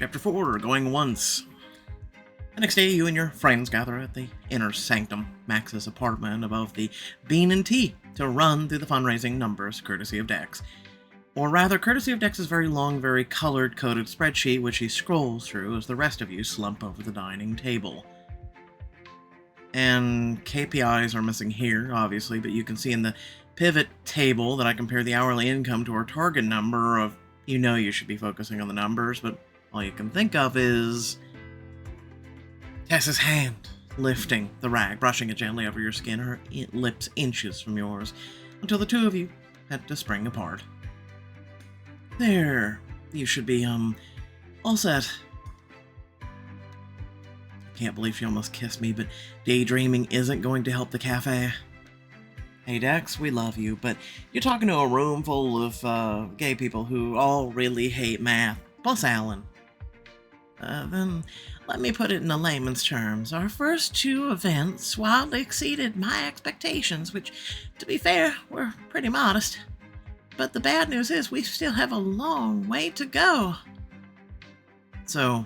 Chapter 4, Going Once. The next day, you and your friends gather at the inner sanctum, Max's apartment above the Bean and Tea, to run through the fundraising numbers courtesy of Dex. Or rather, courtesy of Dex's very long, very color-coded spreadsheet, which he scrolls through as the rest of you slump over the dining table. And KPIs are missing here, obviously, but you can see in the pivot table that I compare the hourly income to our target number of, you should be focusing on the numbers, but all you can think of is Tess's hand lifting the rag, brushing it gently over your skin, her lips inches from yours, until the two of you had to spring apart. There, you should be, all set. Can't believe she almost kissed me, but daydreaming isn't going to help the cafe. Hey Dex, we love you, but you're talking to a room full of, gay people who all really hate math, plus Alan. Then, let me put it in a layman's terms. Our first two events wildly exceeded my expectations, which, to be fair, were pretty modest. But the bad news is we still have a long way to go. So,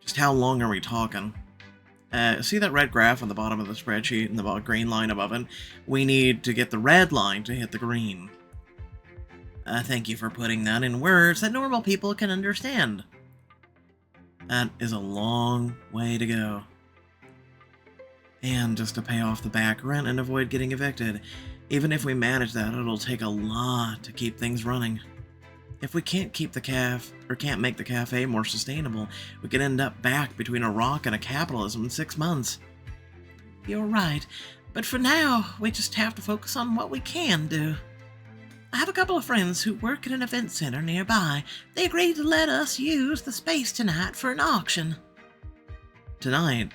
just how long are we talking? See that red graph on the bottom of the spreadsheet and the green line above it? We need to get the red line to hit the green. Thank you for putting that in words that normal people can understand. That is a long way to go. And just to pay off the back rent and avoid getting evicted. Even if we manage that, it'll take a lot to keep things running. If we can't keep can't make the cafe more sustainable, we could end up back between a rock and a capitalism in 6 months. You're right, but for now, we just have to focus on what we can do. I have a couple of friends who work at an event center nearby. They agreed to let us use the space tonight for an auction. Tonight?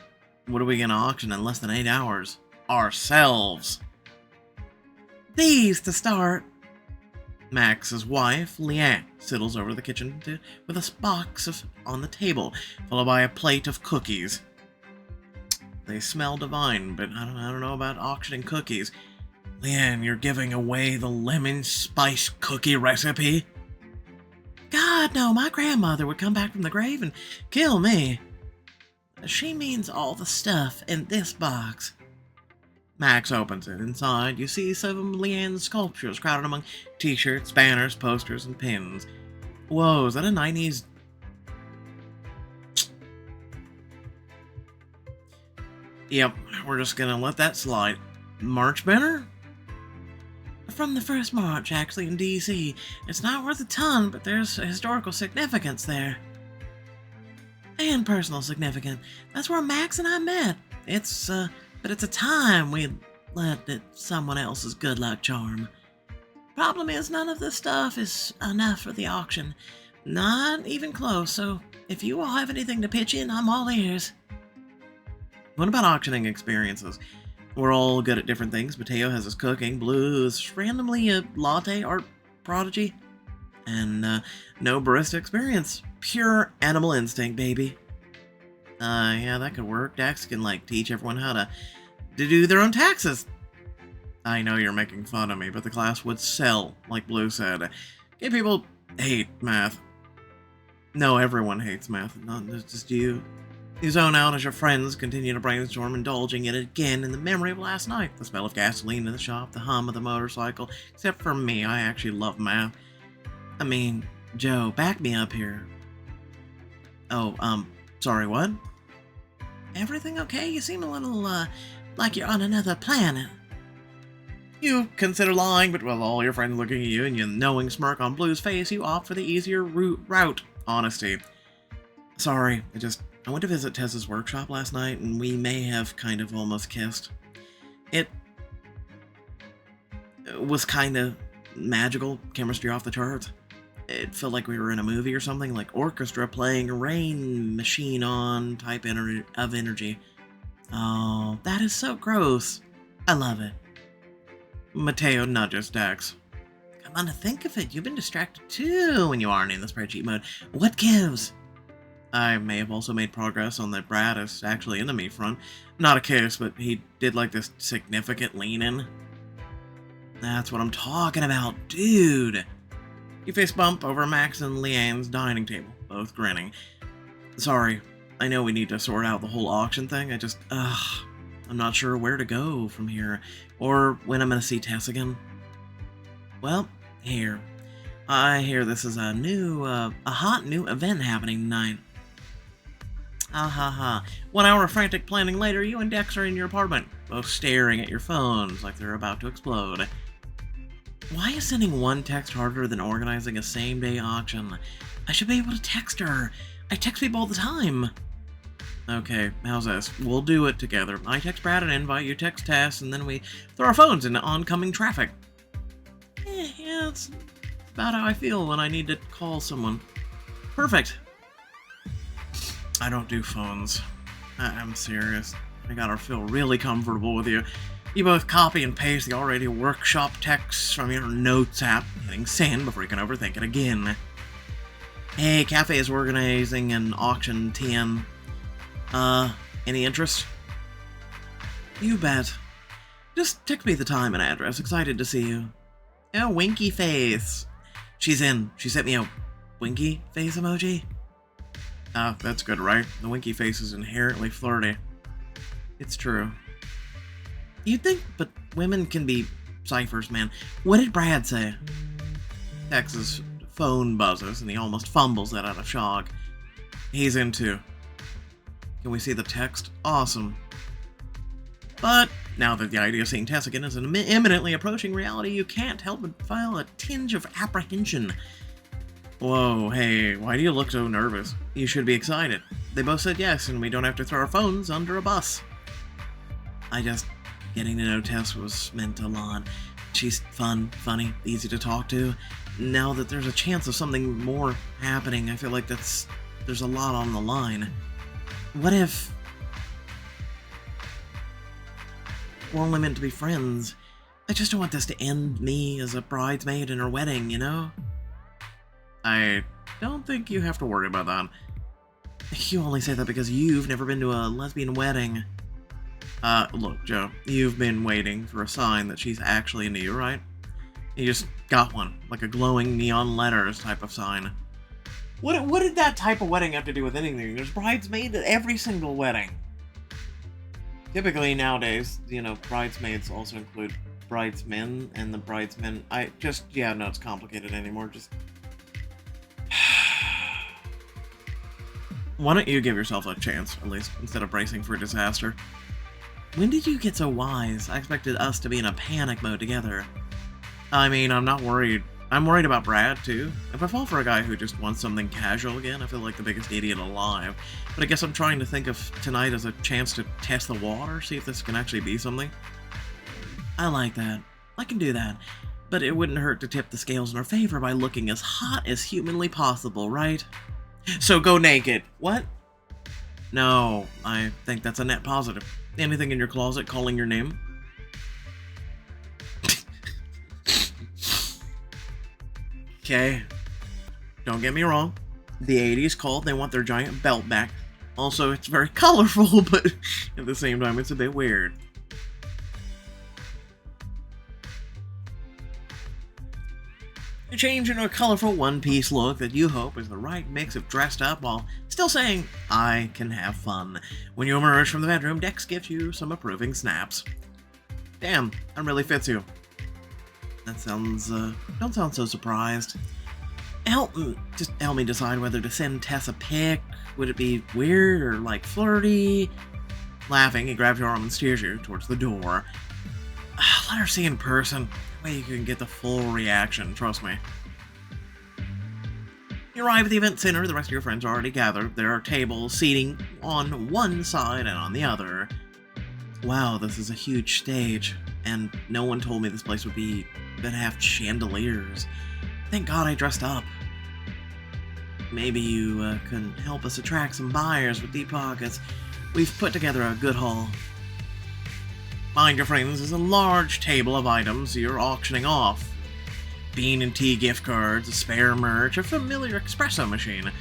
What are we going to auction in less than 8 hours? Ourselves! These to start. Max's wife, Leanne, sidles over to the kitchen with a box on the table, followed by a plate of cookies. They smell divine, but I don't know about auctioning cookies. Leanne, you're giving away the lemon spice cookie recipe? God, no, my grandmother would come back from the grave and kill me. She means all the stuff in this box. Max opens it. Inside, you see some of Leanne's sculptures crowded among t-shirts, banners, posters, and pins. Whoa, is that a 90s... Yep, we're just gonna let that slide. March banner? From the first march, actually, in D.C. It's not worth a ton, but there's a historical significance there. And personal significance. That's where Max and I met. But it's a time we let it someone else's good luck charm. Problem is, none of this stuff is enough for the auction. Not even close, so if you all have anything to pitch in, I'm all ears. What about auctioning experiences? We're all good at different things. Mateo has his cooking, Blue is randomly a latte art prodigy, and no barista experience. Pure animal instinct, baby. Yeah, that could work. Dax can, teach everyone how to do their own taxes. I know you're making fun of me, but the class would sell, like Blue said. Gay people hate math. No, everyone hates math, not just you. You zone out as your friends continue to brainstorm, indulging in it again in the memory of last night. The smell of gasoline in the shop, the hum of the motorcycle. Except for me, I actually love math. I mean, Joe, back me up here. Oh, sorry, what? Everything okay? You seem a little, like you're on another planet. You consider lying, but with all your friends looking at you and your knowing smirk on Blue's face, you opt for the easier route, honesty. Sorry, I went to visit Tess's workshop last night, and we may have kind of almost kissed. It was kind of magical, chemistry off the charts. It felt like we were in a movie or something, like orchestra playing a rain machine on type of energy. Oh, that is so gross. I love it. Mateo nudges Dax. Come on to think of it, you've been distracted too when you aren't in the spreadsheet mode. What gives? I may have also made progress on that Brad is actually into me front. Not a kiss, but he did this significant lean in. That's what I'm talking about, dude. You face bump over Max and Leanne's dining table. both grinning. Sorry, I know we need to sort out the whole auction thing. I'm not sure where to go from here, or when I'm gonna see Tess again. Well, here. I hear this is a hot new event happening tonight. Ha ha ha. 1 hour of frantic planning later, you and Dex are in your apartment, both staring at your phones like they're about to explode. Why is sending one text harder than organizing a same-day auction? I should be able to text her. I text people all the time. Okay, how's this? We'll do it together. I text Brad an invite, you text Tess, and then we throw our phones into oncoming traffic. Yeah, it's about how I feel when I need to call someone. Perfect. I don't do phones. I'm serious. I gotta feel really comfortable with you. You both copy and paste the already workshop texts from your notes app, hitting send before you can overthink it again. Hey, Cafe is organizing an auction, TM. Any interest? You bet. Just text me the time and address. Excited to see you. Oh, winky face. She's in. She sent me a winky face emoji. That's good, right? The winky face is inherently flirty. It's true. You'd think, but women can be ciphers, man. What did Brad say? Tex's phone buzzes, and he almost fumbles that out of shock. He's in too. Can we see the text? Awesome. But now that the idea of seeing Tess again is an imminently approaching reality, you can't help but feel a tinge of apprehension. Whoa, hey, why do you look so nervous? You should be excited. They both said yes, and we don't have to throw our phones under a bus. Getting to know Tess was meant a lot. She's fun, funny, easy to talk to. Now that there's a chance of something more happening, I feel like there's a lot on the line. What if we're only meant to be friends? I just don't want this to end me as a bridesmaid in her wedding, you know? I don't think you have to worry about that. You only say that because you've never been to a lesbian wedding. Look, Joe, you've been waiting for a sign that she's actually into you, right? You just got one, like a glowing neon letters type of sign. What did that type of wedding have to do with anything? There's bridesmaids at every single wedding. Typically nowadays, bridesmaids also include bridesmen, and the bridesmen, it's complicated anymore, Why don't you give yourself a chance, at least, instead of bracing for disaster? When did you get so wise? I expected us to be in a panic mode together. I mean, I'm not worried. I'm worried about Brad, too. If I fall for a guy who just wants something casual again, I feel like the biggest idiot alive. But I guess I'm trying to think of tonight as a chance to test the water, see if this can actually be something. I like that. I can do that. But it wouldn't hurt to tip the scales in our favor by looking as hot as humanly possible, right? So go naked. What? No, I think that's a net positive. Anything in your closet calling your name? Okay. Don't get me wrong. The 80s called, they want their giant belt back. Also, it's very colorful, but at the same time, it's a bit weird. You change into a colorful one-piece look that you hope is the right mix of dressed up while still saying, I can have fun. When you emerge from the bedroom, Dex gives you some approving snaps. Damn, that really fits you. That sounds, don't sound so surprised. Just help me decide whether to send Tess a pic. Would it be weird or, flirty? Laughing, he grabs your arm and steers you towards the door. Let her see in person. That way you can get the full reaction, trust me. You arrive at the event center. The rest of your friends are already gathered. There are tables, seating on one side and on the other. Wow, this is a huge stage. And no one told me this place would have chandeliers. Thank God I dressed up. Maybe you can help us attract some buyers with deep pockets. We've put together a good haul. Behind your friends is a large table of items you're auctioning off. Bean and tea gift cards, a spare merch, a familiar espresso machine.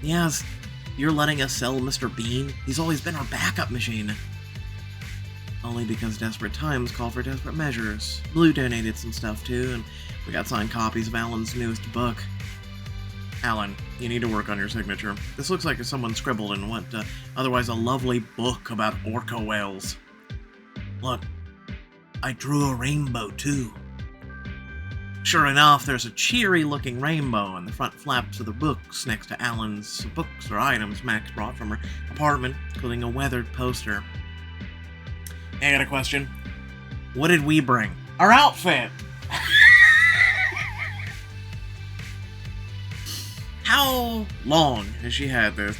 Yes, you're letting us sell Mr. Bean? He's always been our backup machine. Only because desperate times call for desperate measures. Blue donated some stuff too, and we got signed copies of Alan's newest book. Alan, you need to work on your signature. This looks like someone scribbled in what, otherwise a lovely book about orca whales. Look, I drew a rainbow too. Sure enough, there's a cheery-looking rainbow in the front flaps of the books next to Alan's books or items Max brought from her apartment, including a weathered poster. Hey, I got a question. What did we bring? Our outfit! How long has she had this?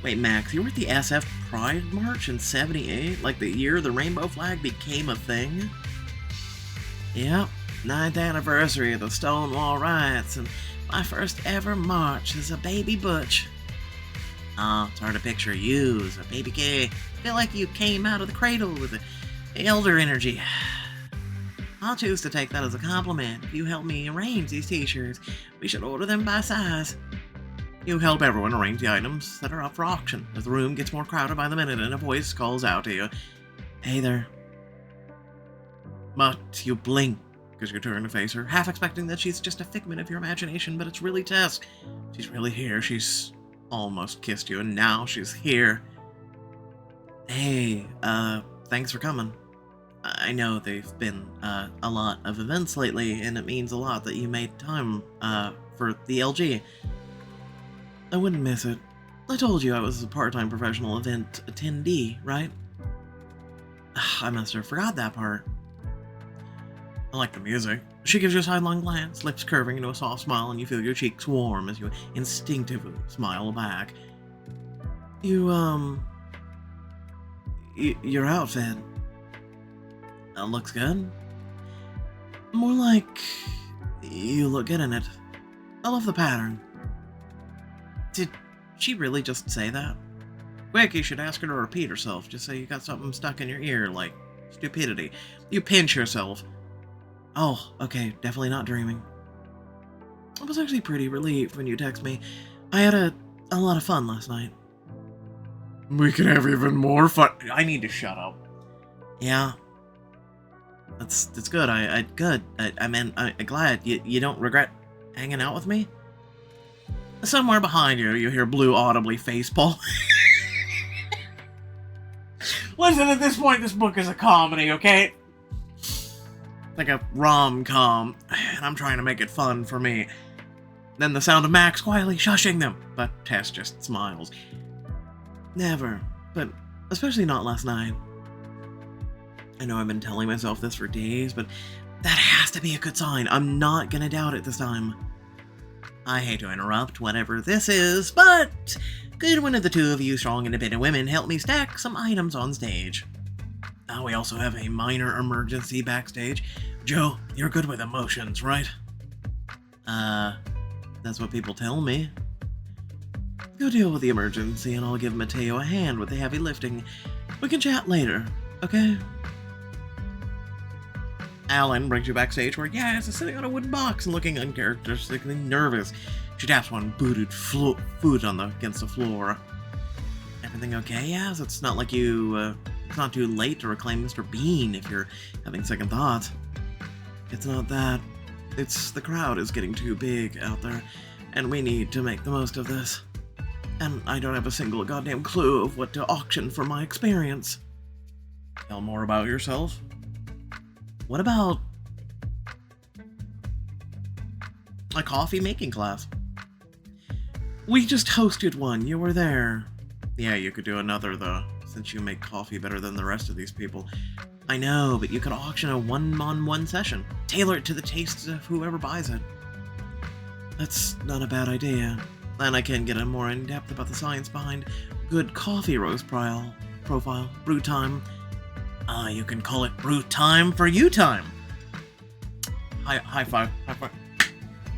Wait, Max, you were at the SF Pride March in 78? Like the year the rainbow flag became a thing? Yep, 9th anniversary of the Stonewall Riots, and my first ever march as a baby butch. Oh, it's hard to picture you as a baby gay. I feel like you came out of the cradle with the elder energy. I'll choose to take that as a compliment. If you help me arrange these t-shirts, we should order them by size. You help everyone arrange the items that are up for auction as the room gets more crowded by the minute and a voice calls out to you. Hey there. But you blink as you turn to face her, half expecting that she's just a figment of your imagination, but it's really Tess. She's really here. She's almost kissed you, and now she's here. Hey, thanks for coming. I know there've been a lot of events lately, and it means a lot that you made time for the LG. I wouldn't miss it. I told you I was a part-time professional event attendee, right? I must have forgot that part. I like the music. She gives you a sidelong glance, lips curving into a soft smile, and you feel your cheeks warm as you instinctively smile back. Your outfit looks good. More like you look good in it. I love the pattern. Did she really just say that? Quick, you should ask her to repeat herself. Just say you got something stuck in your ear, like stupidity. You pinch yourself. Oh, okay, definitely not dreaming. I was actually pretty relieved when you text me. I had a lot of fun last night. We could have even more fun. I need to shut up. Yeah. That's good. I'm glad. You don't regret hanging out with me? Somewhere behind you, you hear Blue audibly facepalm. Listen, at this point, this book is a comedy, okay? Like a rom-com, and I'm trying to make it fun for me. Then the sound of Max quietly shushing them, but Tess just smiles. Never, but especially not last night. I know I've been telling myself this for days, but that has to be a good sign. I'm not gonna doubt it this time. I hate to interrupt whatever this is, but could one of the two of you strong independent women help me stack some items on stage? We also have a minor emergency backstage. Joe, you're good with emotions, right? That's what people tell me. Go deal with the emergency and I'll give Mateo a hand with the heavy lifting. We can chat later, okay? Alan brings you backstage where Yaz is sitting on a wooden box and looking uncharacteristically nervous. She taps one booted foot against the floor. Everything okay, Yaz? It's not like you, it's not too late to reclaim Mr. Bean if you're having second thoughts. It's not that. It's the crowd is getting too big out there, and we need to make the most of this. And I don't have a single goddamn clue of what to auction for my experience. Tell more about yourself. What about a coffee making class? We just hosted one. You were there. Yeah, you could do another, though, since you make coffee better than the rest of these people. I know, but you could auction a one-on-one session. Tailor it to the tastes of whoever buys it. That's not a bad idea. Then I can get in more in-depth about the science behind good coffee roast profile, brew time. You can call it brew time for you time. High five.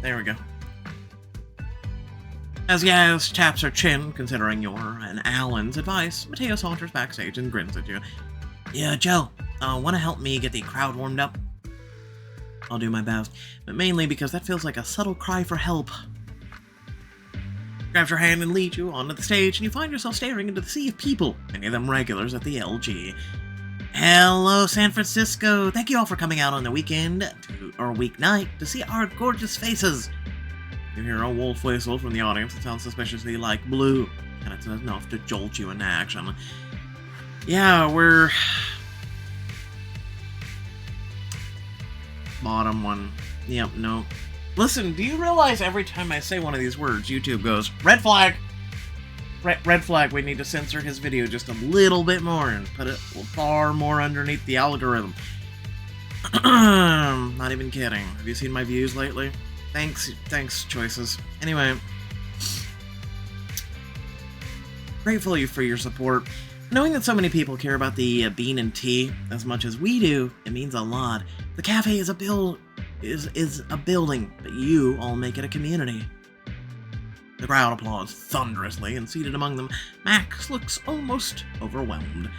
There we go. As Yaz taps her chin, considering your and Alan's advice, Mateo saunters backstage and grins at you. Yeah, Joe, want to help me get the crowd warmed up? I'll do my best, but mainly because that feels like a subtle cry for help. Grabs your hand and leads you onto the stage, and you find yourself staring into the sea of people, many of them regulars at the LG. Hello, San Francisco! Thank you all for coming out on the weekend, or weeknight, to see our gorgeous faces. You hear a wolf whistle from the audience. It sounds suspiciously like Blue, and it's enough to jolt you into action. Yeah, we're... Bottom one. Yep, no. Listen, do you realize every time I say one of these words, YouTube goes, red flag! Red flag, we need to censor his video just a little bit more and put it far more underneath the algorithm. Not even kidding. Have you seen my views lately? Thanks, choices. Anyway. Grateful for your support. Knowing that so many people care about the bean and tea as much as we do, it means a lot. The cafe is a building, but you all make it a community. The crowd applauds thunderously, and seated among them, Max looks almost overwhelmed.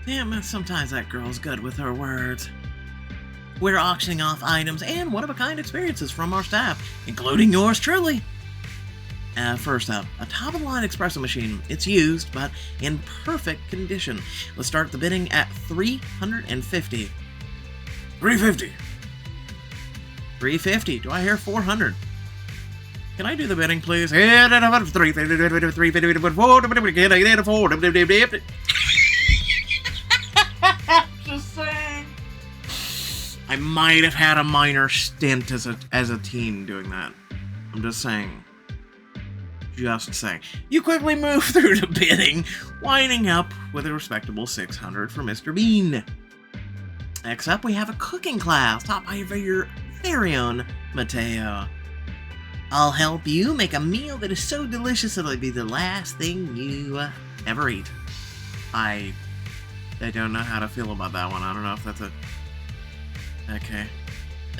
Damn, sometimes that girl's good with her words. We're auctioning off items and one-of-a-kind experiences from our staff, including yours truly. First up, a top-of-the-line espresso machine. It's used, but in perfect condition. Let's start the bidding at $350. $350. $350. Do I hear 400? Can I do the bidding, please? Just saying. I might have had a minor stint as a teen doing that. I'm just saying. Just saying. You quickly move through the bidding, winding up with a respectable $600 for Mr. Bean. Next up, we have a cooking class taught by your very own Mateo. I'll help you make a meal that is so delicious it'll be the last thing you ever eat. I don't know how to feel about that one. I don't know if that's a... Okay.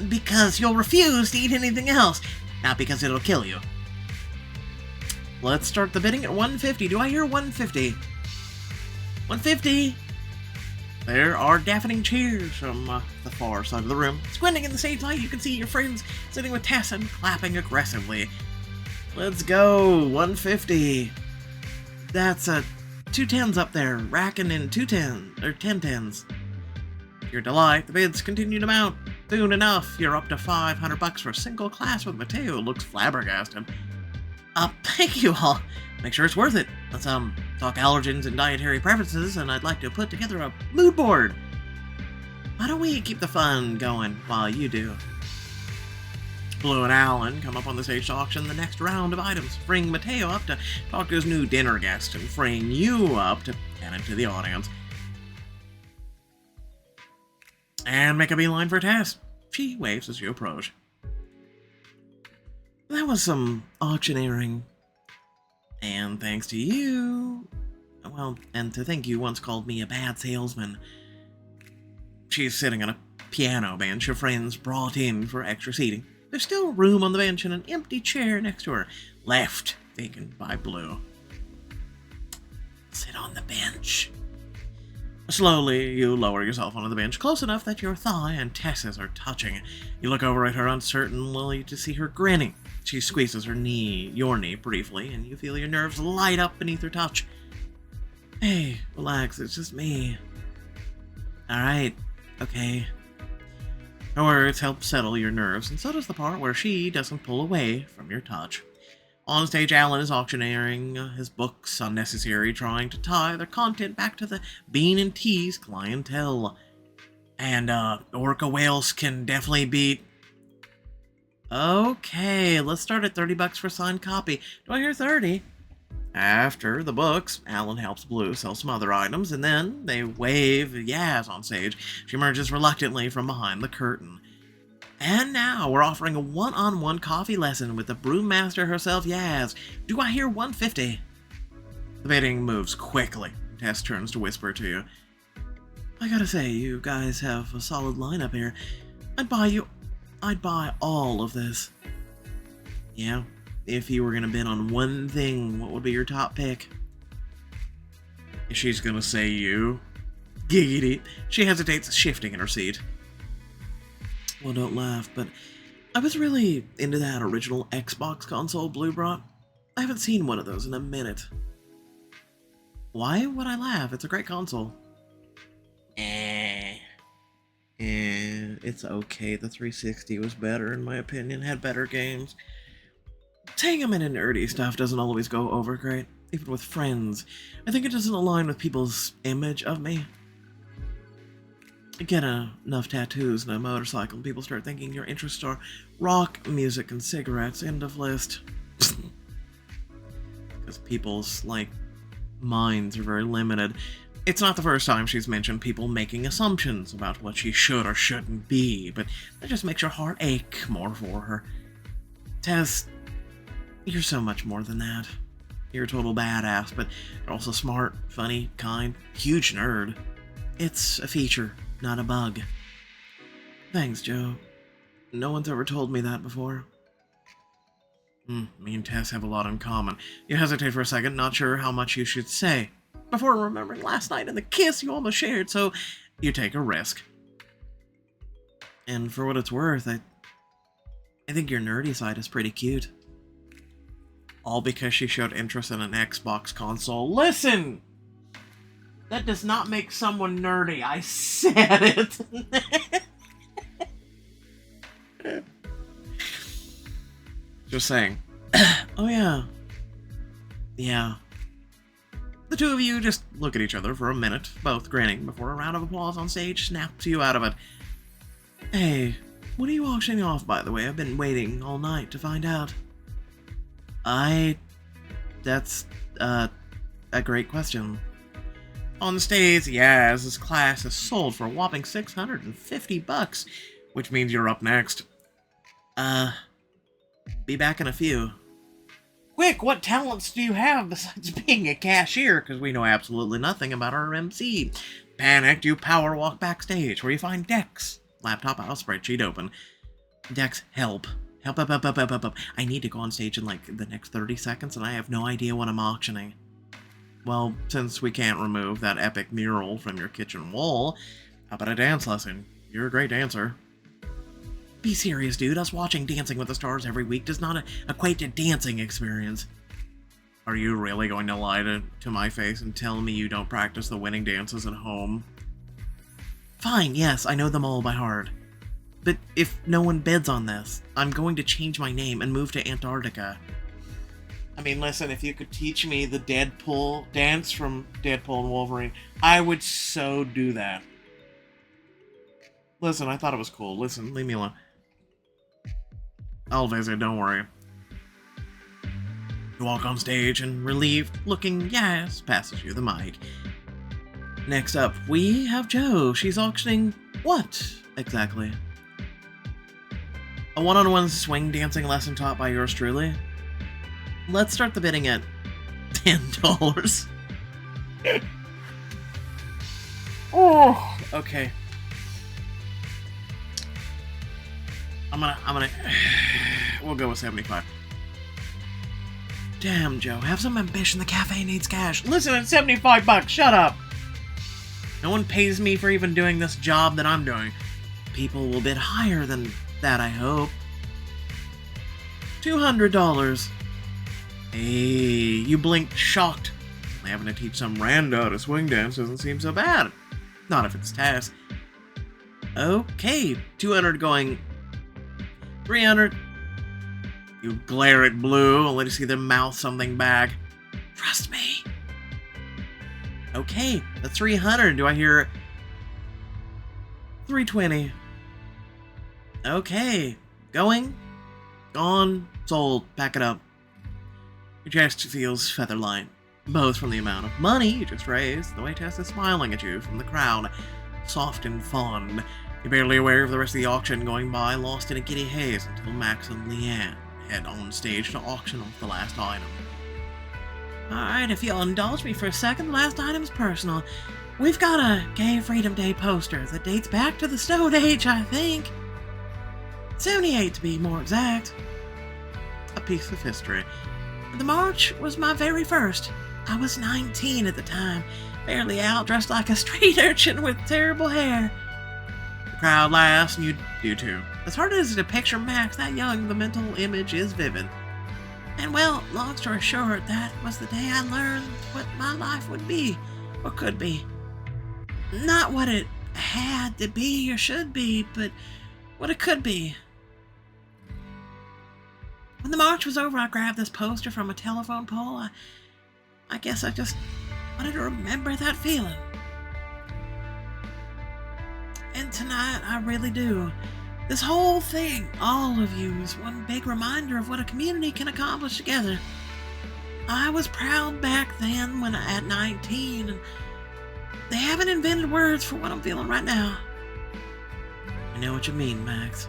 Because you'll refuse to eat anything else, not because it'll kill you. Let's start the bidding at $150. Do I hear $150? $150! There are deafening cheers from the far side of the room. Squinting in the stage light, you can see your friends sitting with Tess and clapping aggressively. Let's go, $150. That's 2 tens up there, racking in 2 10s, or 10 tens. To your delight, the bids continue to mount. Soon enough, you're up to $500 for a single class with Mateo, who looks flabbergasted. Thank you all. Make sure it's worth it. Let's, talk allergens and dietary preferences, and I'd like to put together a mood board. Why don't we keep the fun going while you do? Blue and Alan come up on the stage to auction the next round of items, freeing Mateo up to talk to his new dinner guest, and freeing you up to get into the audience. And make a beeline for Tess. She waves as you approach. That was some auctioneering. And thanks to you... Well, and to think you once called me a bad salesman. She's sitting on a piano bench her friends brought in for extra seating. There's still room on the bench and an empty chair next to her, left vacant by Blue. Sit on the bench. Slowly, you lower yourself onto the bench, close enough that your thigh and Tess's are touching. You look over at her uncertainly to see her grinning. She squeezes your knee briefly, and you feel your nerves light up beneath her touch. Hey, relax, it's just me. Alright, okay. Her words help settle your nerves, and so does the part where she doesn't pull away from your touch. On stage, Alan is auctioneering his books unnecessary, trying to tie their content back to the Bean and Tea's clientele. And, Orca Whales can definitely beat... Okay, let's start at $30 for signed copy. Do I hear 30? After the books, Alan helps Blue sell some other items, and then they wave Yaz on stage. She emerges reluctantly from behind the curtain. And now we're offering a one-on-one coffee lesson with the brewmaster herself, Yaz. Do I hear 150? The bidding moves quickly. Tess turns to whisper to you. I gotta say, you guys have a solid lineup here. I'd buy all of this. Yeah, if you were gonna bid on one thing, what would be your top pick? She's gonna say you. Giggity. She hesitates, shifting in her seat. Well, don't laugh, but I was really into that original Xbox console Blue brought. I haven't seen one of those in a minute. Why would I laugh? It's a great console. It's okay. The 360 was better, in my opinion. Had better games. Saying I'm into nerdy stuff doesn't always go over great, even with friends. I think it doesn't align with people's image of me. Get enough tattoos and a motorcycle and people start thinking your interests are rock, music, and cigarettes. End of list. Because people's, minds are very limited. It's not the first time she's mentioned people making assumptions about what she should or shouldn't be, but that just makes your heart ache more for her. Tess, you're so much more than that. You're a total badass, but you're also smart, funny, kind, huge nerd. It's a feature, not a bug. Thanks, Joe. No one's ever told me that before. Me and Tess have a lot in common. You hesitate for a second, not sure how much you should say, before remembering last night and the kiss you almost shared, so you take a risk. And for what it's worth, I think your nerdy side is pretty cute. All because she showed interest in an Xbox console. Listen! That does not make someone nerdy. I said it. Just saying. Oh, yeah. Yeah. The two of you just look at each other for a minute, both grinning, before a round of applause on stage snaps you out of it. Hey, what are you auctioning off, by the way? I've been waiting all night to find out. That's, a great question. On the stage, Yaz's class is sold for a whopping $650, which means you're up next. Be back in a few. Quick, what talents do you have besides being a cashier? Because we know absolutely nothing about our MC. Panicked, you power walk backstage, where you find Dex. Laptop out, spreadsheet open. Dex, help. Help. I need to go on stage in, the next 30 seconds, and I have no idea what I'm auctioning. Well, since we can't remove that epic mural from your kitchen wall, how about a dance lesson? You're a great dancer. Be serious, dude. Us watching Dancing with the Stars every week does not equate to dancing experience. Are you really going to lie to my face and tell me you don't practice the winning dances at home? Fine, yes, I know them all by heart. But if no one bids on this, I'm going to change my name and move to Antarctica. I mean, listen, if you could teach me the Deadpool dance from Deadpool and Wolverine, I would so do that. Listen, I thought it was cool. Listen, leave me alone. I'll visit, don't worry. You walk on stage and relieved looking Yas passes you the mic. Next up, we have Jo. She's auctioning what, exactly? A one-on-one swing dancing lesson taught by yours truly? Let's start the bidding at $10. Oh, okay. We'll go with 75. Damn, Joe, have some ambition. The cafe needs cash. Listen, it's $75. Shut up. No one pays me for even doing this job that I'm doing. People will bid higher than that, I hope. $200. Hey, you blinked shocked. Having to teach some rando to swing dance doesn't seem so bad. Not if it's Tess. Okay, 200 going. 300. You glare at Blue, only to see them mouth something back. Trust me. Okay, the 300. Do I hear 320? Okay, going, gone, sold. Pack it up. Your chest feels feather-light, both from the amount of money you just raised, the way Tess is smiling at you from the crowd, soft and fond. You're barely aware of the rest of the auction going by, lost in a giddy haze until Max and Leanne head on stage to auction off the last item. Alright, if you'll indulge me for a second, the last item's personal. We've got a Gay Freedom Day poster that dates back to the Stone Age, I think. 78 to be more exact. A piece of history. The march was my very first. I was 19 at the time, barely out, dressed like a street urchin with terrible hair. The crowd laughs, and you do too. As hard as it is to picture Max that young, the mental image is vivid. And well, long story short, that was the day I learned what my life would be, or could be. Not what it had to be or should be, but what it could be. When the march was over, I grabbed this poster from a telephone pole. I guess I just wanted to remember that feeling. And tonight, I really do. This whole thing, all of you, is one big reminder of what a community can accomplish together. I was proud back then when at 19, and they haven't invented words for what I'm feeling right now. I know what you mean, Max.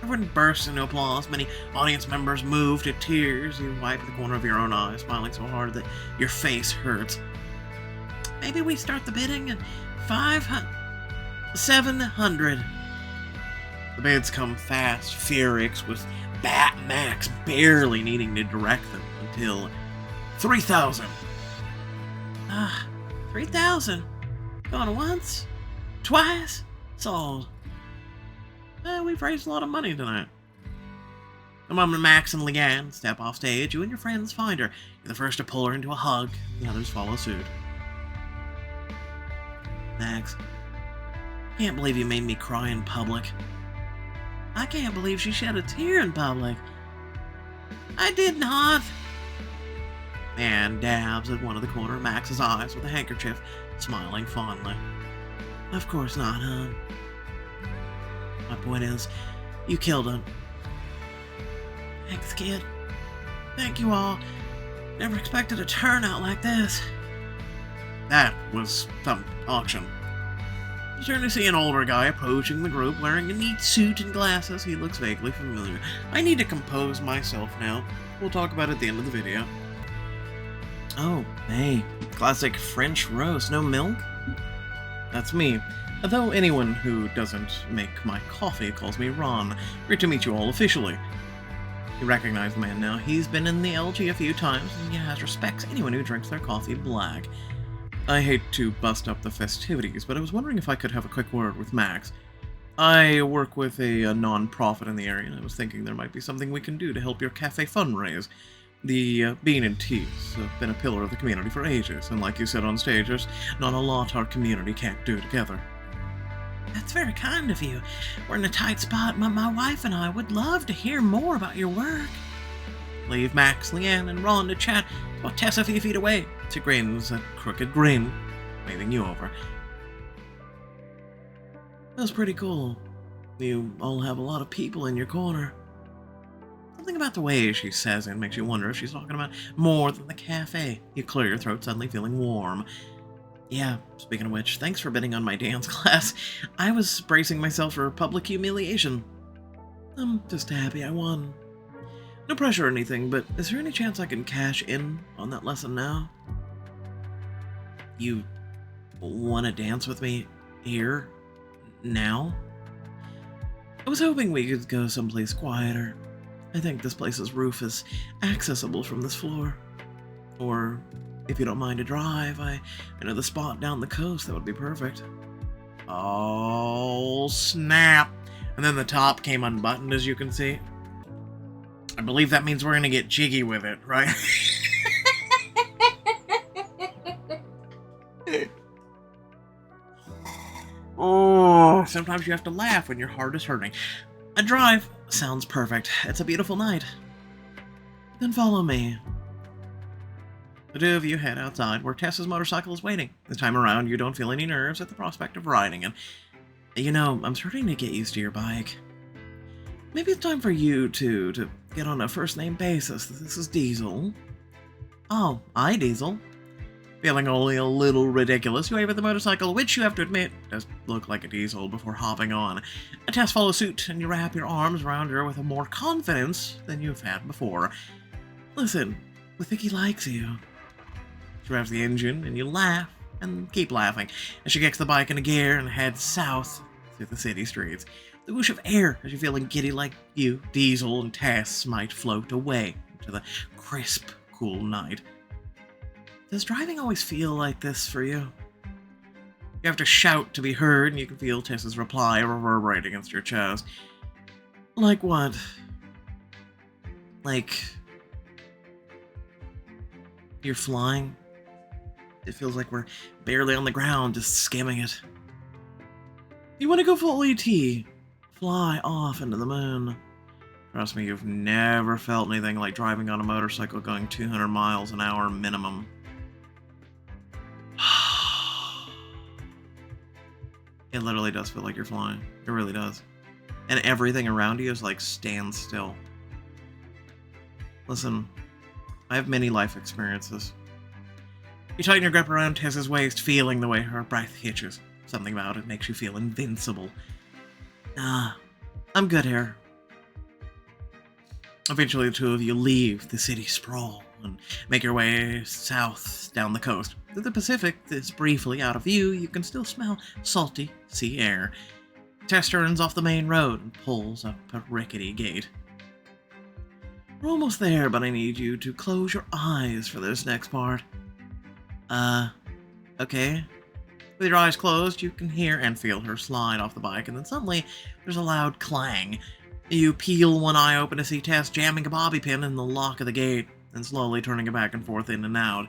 Everyone bursts into applause. Many audience members move to tears. You wipe the corner of your own eye, smiling so hard that your face hurts. Maybe we start the bidding at 700. The bids come fast, furious, with Max barely needing to direct them until 3,000. 3,000. Going once, twice, sold. We've raised a lot of money tonight. The moment Max and Leanne step off stage, you and your friends find her. You're the first to pull her into a hug, the others follow suit. Max, can't believe you made me cry in public. I can't believe she shed a tear in public. I did not. Anne dabs at one of the corner of Max's eyes with a handkerchief, smiling fondly. Of course not, hon. My point is, you killed him. Thanks, kid. Thank you all. Never expected a turnout like this. That was some auction. You turn to see an older guy approaching the group wearing a neat suit and glasses. He looks vaguely familiar. I need to compose myself now. We'll talk about it at the end of the video. Oh, hey. Classic French roast. No milk? That's me. Though anyone who doesn't make my coffee calls me Ron. Great to meet you all officially. You recognize the man now. He's been in the LG a few times, and he has respects anyone who drinks their coffee black. I hate to bust up the festivities, but I was wondering if I could have a quick word with Max. I work with a non-profit in the area, and I was thinking there might be something we can do to help your cafe fundraise. The Bean and Teas have been a pillar of the community for ages, and like you said on stage, there's not a lot our community can't do together. That's very kind of you. We're in a tight spot. My wife and I would love to hear more about your work. Leave Max, Leanne, and Ron to chat about Tess a few feet away. She grins a crooked grin, waving you over. That's pretty cool. You all have a lot of people in your corner. Something about the way she says it makes you wonder if she's talking about more than the cafe. You clear your throat, suddenly feeling warm. Yeah, speaking of which, thanks for bidding on my dance class. I was bracing myself for public humiliation. I'm just happy I won. No pressure or anything, but is there any chance I can cash in on that lesson now? You want to dance with me here? Now? I was hoping we could go someplace quieter. I think this place's roof is accessible from this floor. Or, if you don't mind a drive, I know the spot down the coast that would be perfect. Oh, snap. And then the top came unbuttoned, as you can see. I believe that means we're going to get jiggy with it, right? Oh, sometimes you have to laugh when your heart is hurting. A drive sounds perfect. It's a beautiful night. Then follow me. The two of you head outside where Tessa's motorcycle is waiting. This time around, you don't feel any nerves at the prospect of riding it. You know, I'm starting to get used to your bike. Maybe it's time for you to get on a first-name basis. This is Diesel. Oh, hi, Diesel. Feeling only a little ridiculous, you wave at the motorcycle, which you have to admit does look like a Diesel before hopping on. Tess follows suit, and you wrap your arms around her with more confidence than you've had before. Listen, we think he likes you. She revs the engine, and you laugh, and keep laughing, as she kicks the bike into gear and heads south through the city streets. The whoosh of air as you're feeling giddy like you, Diesel, and Tess might float away into the crisp, cool night. Does driving always feel like this for you? You have to shout to be heard, and you can feel Tess's reply reverberate against your chest. Like what? Like you're flying? It feels like we're barely on the ground, just skimming it. You want to go full ET? Fly off into the moon. Trust me, you've never felt anything like driving on a motorcycle going 200 miles an hour minimum. It literally does feel like you're flying. It really does. And everything around you is like stand still. Listen, I have many life experiences. You tighten your grip around Tess's waist, feeling the way her breath hitches. Something about it makes you feel invincible. I'm good here. Eventually, the two of you leave the city sprawl and make your way south down the coast. The Pacific is briefly out of view. You can still smell salty sea air. Tess turns off the main road and pulls up a rickety gate. We're almost there, but I need you to close your eyes for this next part. Okay. With your eyes closed, you can hear and feel her slide off the bike, and then suddenly there's a loud clang. You peel one eye open to see Tess jamming a bobby pin in the lock of the gate, and slowly turning it back and forth in and out.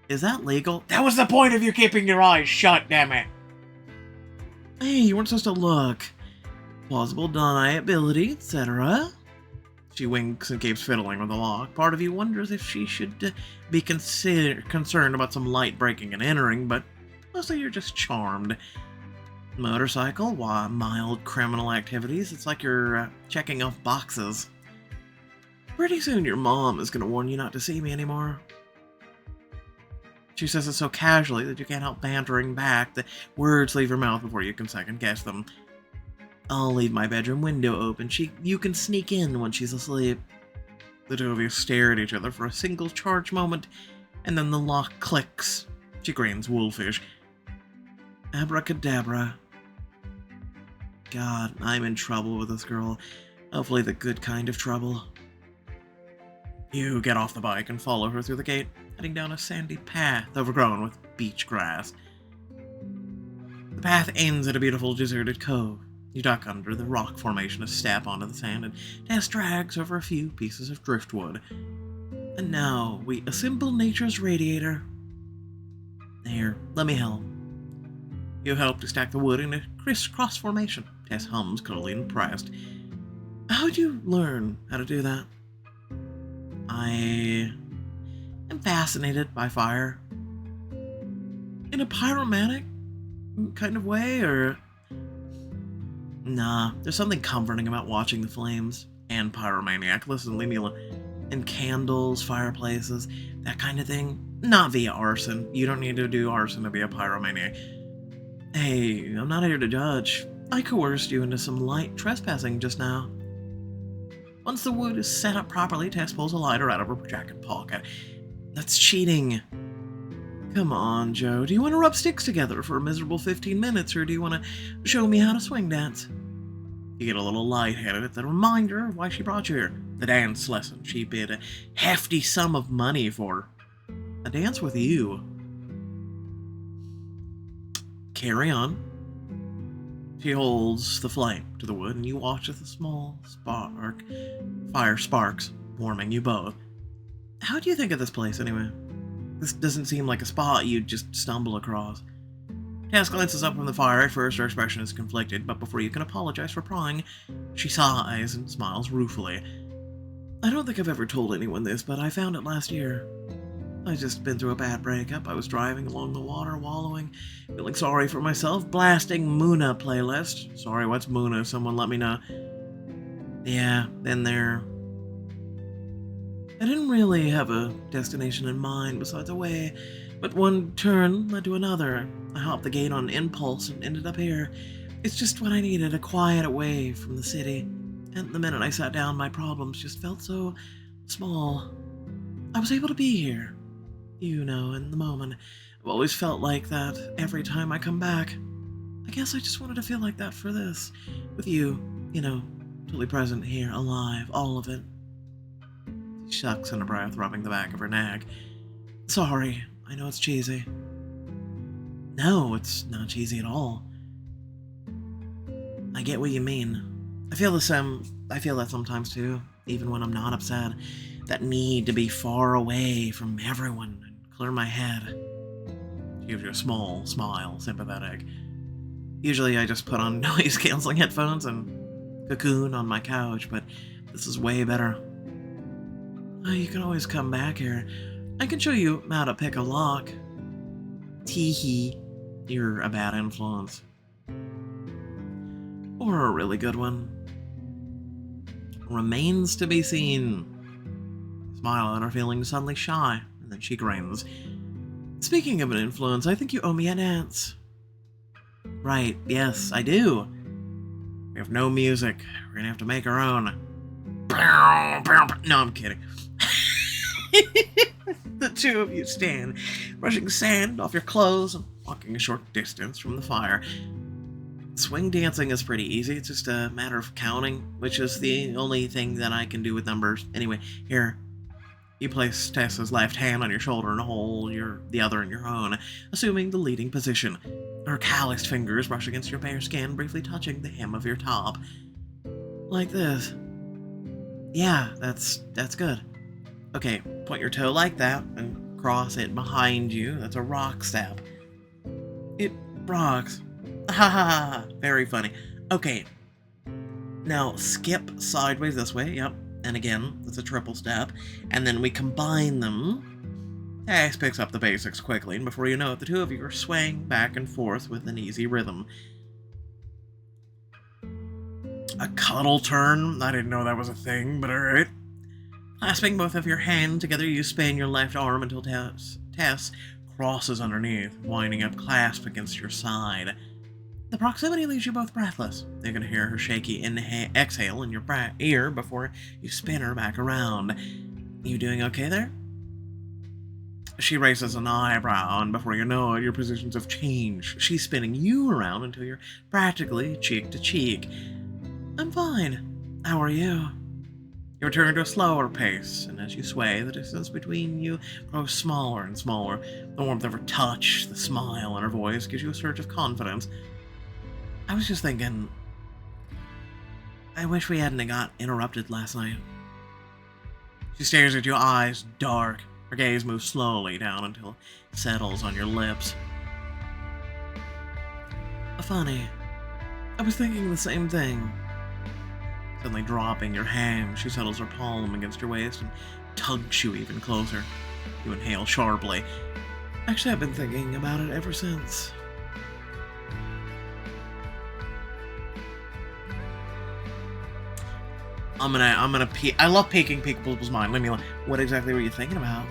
Is that legal? That was the point of you keeping your eyes shut, damn it! Hey, you weren't supposed to look. Plausible deniability, etc. She winks and keeps fiddling with the lock. Part of you wonders if she should be concerned about some light breaking and entering, but mostly you're just charmed. Motorcycle, mild criminal activities. It's like you're checking off boxes. Pretty soon your mom is going to warn you not to see me anymore. She says it so casually that you can't help bantering back. The words leave your mouth before you can second guess them. I'll leave my bedroom window open. You can sneak in when she's asleep. The two of you stare at each other for a single charged moment, and then the lock clicks. She grins wolfish. Abracadabra. God, I'm in trouble with this girl. Hopefully the good kind of trouble. You get off the bike and follow her through the gate, heading down a sandy path overgrown with beach grass. The path ends at a beautiful deserted cove. You duck under the rock formation to step onto the sand, and Tess drags over a few pieces of driftwood. And now we assemble nature's radiator. Here, let me help. You help to stack the wood in a crisscross formation. Tess hums, clearly impressed. How'd you learn how to do that? I am fascinated by fire. In a pyromantic kind of way, or... Nah, there's something comforting about watching the flames. And pyromaniac. Listen, leave me alone. And candles, fireplaces, that kind of thing. Not via arson. You don't need to do arson to be a pyromaniac. Hey, I'm not here to judge. I coerced you into some light trespassing just now. Once the wood is set up properly, Tess pulls a lighter out of her jacket pocket. That's cheating. Come on, Joe. Do you want to rub sticks together for a miserable 15 minutes, or do you want to show me how to swing dance? You get a little lightheaded at the reminder of why she brought you here. The dance lesson she bid a hefty sum of money for. A dance with you. Carry on. She holds the flame to the wood, and you watch as the small fire sparks, warming you both. How do you think of this place, anyway? This doesn't seem like a spot you'd just stumble across. Tess glances up from the fire. At first, her expression is conflicted, but before you can apologize for prying, she sighs and smiles ruefully. I don't think I've ever told anyone this, but I found it last year. I'd just been through a bad breakup. I was driving along the water, wallowing, feeling sorry for myself, blasting Muna playlist. Sorry, what's Muna? Someone let me know. Yeah, been there. I didn't really have a destination in mind besides a way, but one turn led to another. I hopped the gate on impulse and ended up here. It's just what I needed, a quiet away from the city. And the minute I sat down, my problems just felt so small. I was able to be here. You know, in the moment. I've always felt like that every time I come back. I guess I just wanted to feel like that for this. With you, you know, totally present here, alive, all of it. She sucks in her breath, rubbing the back of her neck. Sorry, I know it's cheesy. No, it's not cheesy at all. I get what you mean. I feel the same. I feel that sometimes too, even when I'm not upset. That need to be far away from everyone and clear my head. She gives you a small smile, sympathetic. Usually I just put on noise-canceling headphones and cocoon on my couch, but This is way better. You can always come back here. I can show you how to pick a lock. Tee-hee. You're a bad influence. Or a really good one. Remains to be seen. Smile at her feeling suddenly shy, and then she grins. Speaking of an influence, I think you owe me a dance. Right, yes, I do. We have no music. We're gonna have to make our own. No, I'm kidding. The two of you stand, brushing sand off your clothes and walking a short distance from the fire. Swing dancing is pretty easy. It's just a matter of counting, which is the only thing that I can do with numbers. Anyway, here. You place Tessa's left hand on your shoulder and hold the other in your own, assuming the leading position. Her calloused fingers brush against your bare skin, briefly touching the hem of your top. Like this. Yeah, that's good. Okay, point your toe like that and cross it behind you. That's a rock step. It rocks. Ha ha ha. Very funny. Okay. Now skip sideways this way. Yep. And again, that's a triple step. And then we combine them. Tess picks up the basics quickly, and before you know it, the two of you are swaying back and forth with an easy rhythm. A cuddle turn? I didn't know that was a thing, but alright. Clasping both of your hands together, you span your left arm until Tess crosses underneath, winding up clasped against your side. The proximity leaves you both breathless. You can hear her shaky exhale in your ear before you spin her back around. You doing okay there? She raises an eyebrow, and before you know it, your positions have changed. She's spinning you around until you're practically cheek to cheek. I'm fine. How are you? You return to a slower pace, and as you sway, the distance between you grows smaller and smaller. The warmth of her touch, the smile in her voice gives you a surge of confidence. I was just thinking, I wish we hadn't got interrupted last night. She stares at you, eyes dark. Her gaze moves slowly down until it settles on your lips. Funny. I was thinking the same thing. Suddenly dropping your hand, she settles her palm against your waist and tugs you even closer. You inhale sharply. Actually, I've been thinking about it ever since. I love peeking people's mind. Let me, what exactly were you thinking about?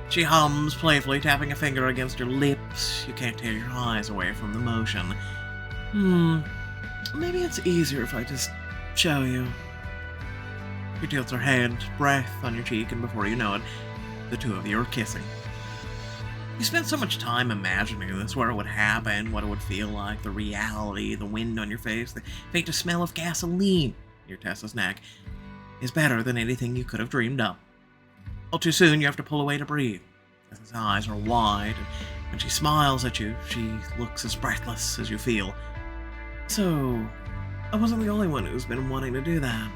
She hums playfully, tapping a finger against your lips. You can't tear your eyes away from the motion. Maybe it's easier if I just show you. She tilts her head, breath on your cheek, and before you know it, the two of you are kissing. You spent so much time imagining this, where it would happen, what it would feel like, the reality, the wind on your face, the faintest smell of gasoline near Tessa's neck is better than anything you could have dreamed up. All too soon, you have to pull away to breathe. Tessa's eyes are wide, and when she smiles at you, she looks as breathless as you feel. So, I wasn't the only one who's been wanting to do that.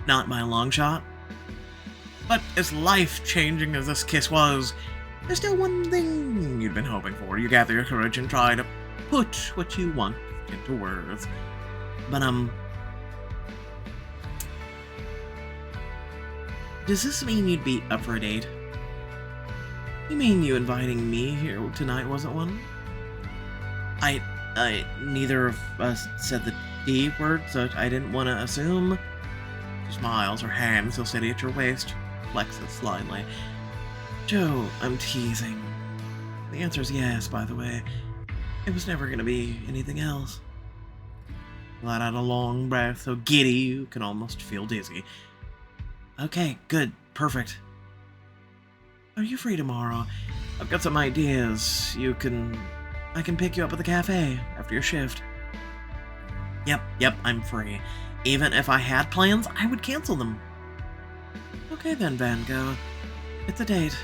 Not by a long shot. But as life-changing as this kiss was, there's still one thing you'd been hoping for. You gather your courage and try to put what you want into words. But, does this mean you'd be up for a date? You mean you inviting me here tonight wasn't one? Neither of us said the D word, so I didn't want to assume. She smiles, her hand still steady at your waist, flexes slightly. Joe, I'm teasing. The answer's yes, by the way. It was never going to be anything else. Let out a long breath, so giddy you can almost feel dizzy. Okay, good, perfect. Are you free tomorrow? I've got some ideas. I can pick you up at the cafe after your shift. Yep, I'm free. Even if I had plans, I would cancel them. Okay then, Van Gogh. It's a date.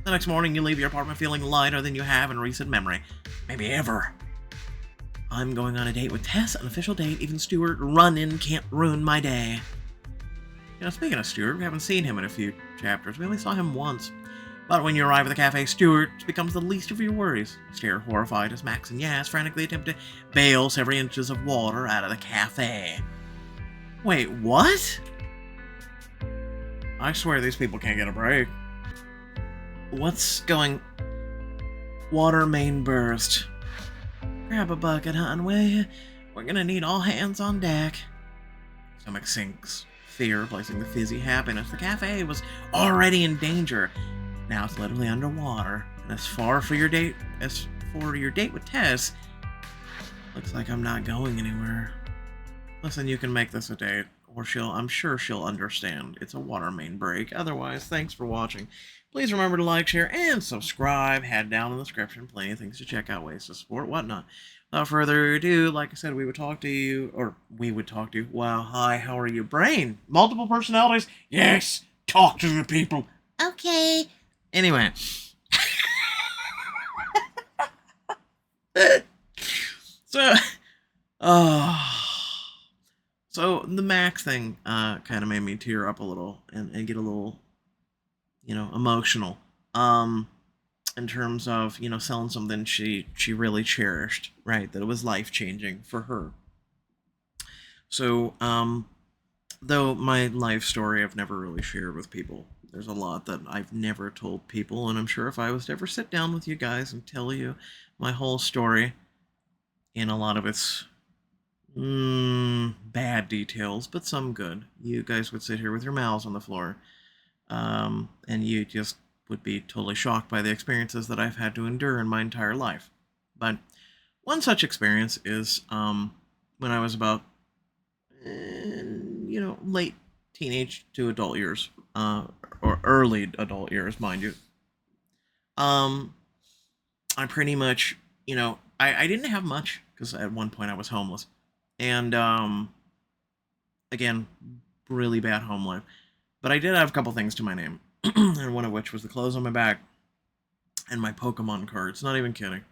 The next morning, you leave your apartment feeling lighter than you have in recent memory. Maybe ever. I'm going on a date with Tess, an official date. Even Stuart running can't ruin my day. You know, speaking of Stuart, we haven't seen him in a few chapters. We only saw him once. But when you arrive at the cafe, Stuart becomes the least of your worries. Stare horrified as Max and Yaz frantically attempt to bail several inches of water out of the cafe. Wait, what? I swear these people can't get a break. What's going... Water main burst. Grab a bucket, hon, will you? We're gonna need all hands on deck. Stomach sinks. Fear replacing the fizzy happiness. The cafe was already in danger. Now it's literally underwater. And as for your date with Tess, looks like I'm not going anywhere. Listen, you can make this a date, or I'm sure she'll understand. It's a water main break. Otherwise, thanks for watching. Please remember to like, share, and subscribe. Head down in the description. Plenty of things to check out, ways to support, whatnot. Without further ado, like I said, we would talk to you. Wow, hi, how are you? Brain. Multiple personalities? Yes. Talk to the people. Okay. Anyway. So the Max thing kind of made me tear up a little and get a little, emotional. In terms of, selling something she really cherished, right? That it was life-changing for her. So, though my life story I've never really shared with people. There's a lot that I've never told people, and I'm sure if I was to ever sit down with you guys and tell you my whole story, in a lot of its bad details, but some good, you guys would sit here with your mouths on the floor, and you just would be totally shocked by the experiences that I've had to endure in my entire life. But one such experience is when I was about, late teenage to adult years, or early adult years, mind you. I pretty much, I didn't have much, because at one point I was homeless. And, again, really bad home life. But I did have a couple things to my name, and one of which was the clothes on my back and my Pokemon cards. Not even kidding.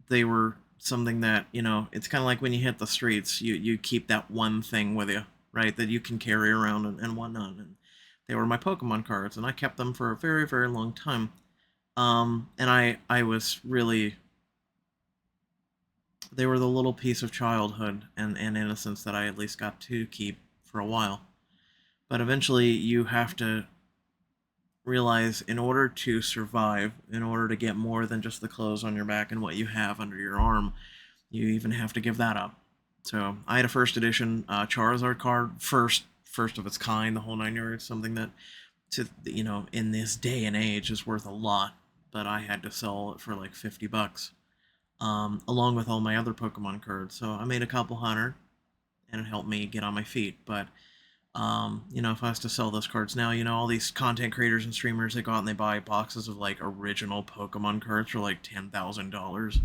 They were something that, it's kind of like when you hit the streets, you keep that one thing with you, right, that you can carry around and whatnot. And they were my Pokemon cards, and I kept them for a very, very long time. And I was really... They were the little piece of childhood and innocence that I at least got to keep for a while. But eventually you have to realize, in order to survive, in order to get more than just the clothes on your back and what you have under your arm, you even have to give that up. So I had a first edition Charizard card, first of its kind, the whole 9 yards, something that, in this day and age is worth a lot, but I had to sell it for like $50. Along with all my other Pokemon cards. So I made a couple hundred, and it helped me get on my feet. But, if I was to sell those cards now, all these content creators and streamers, they go out and they buy boxes of, like, original Pokemon cards for, like, $10,000.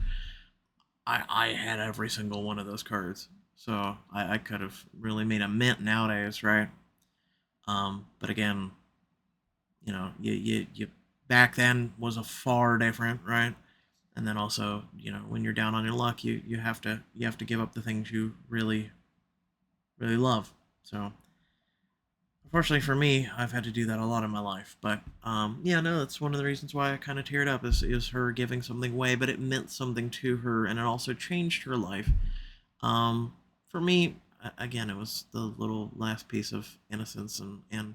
I had every single one of those cards. So I could have really made a mint nowadays, right? But again, you back then was a far different, right? And then also, when you're down on your luck, you have to give up the things you really, really love. So, unfortunately for me, I've had to do that a lot in my life. But that's one of the reasons why I kind of teared up is her giving something away, but it meant something to her, and it also changed her life. For me, again, it was the little last piece of innocence and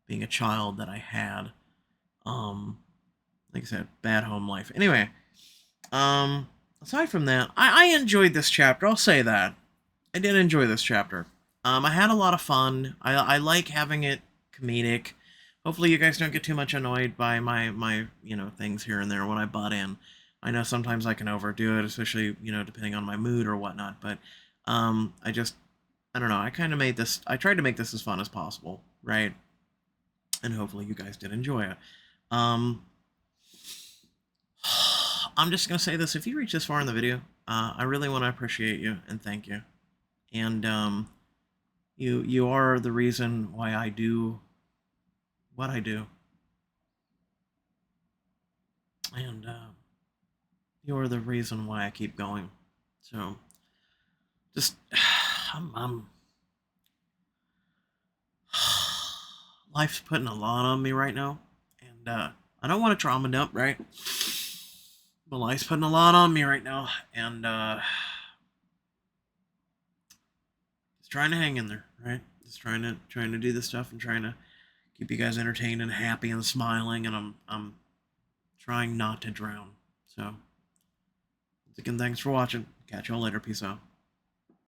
being a child that I had. Like I said, bad home life. Anyway. Aside from that, I enjoyed this chapter. I'll say that. I did enjoy this chapter. I had a lot of fun. I like having it comedic. Hopefully you guys don't get too much annoyed by my things here and there when I butt in. I know sometimes I can overdo it, especially, depending on my mood or whatnot, but, I don't know, I tried to make this as fun as possible, right? And hopefully you guys did enjoy it. I'm just going to say this. If you reach this far in the video, I really want to appreciate you and thank you. And you are the reason why I do what I do. And you are the reason why I keep going. So, just, life's putting a lot on me right now. And I don't want to trauma dump, right? But life's putting a lot on me right now, and just trying to hang in there, right? Just trying to do this stuff and trying to keep you guys entertained and happy and smiling, and I'm trying not to drown. So, once again, thanks for watching. Catch y'all later. Peace out.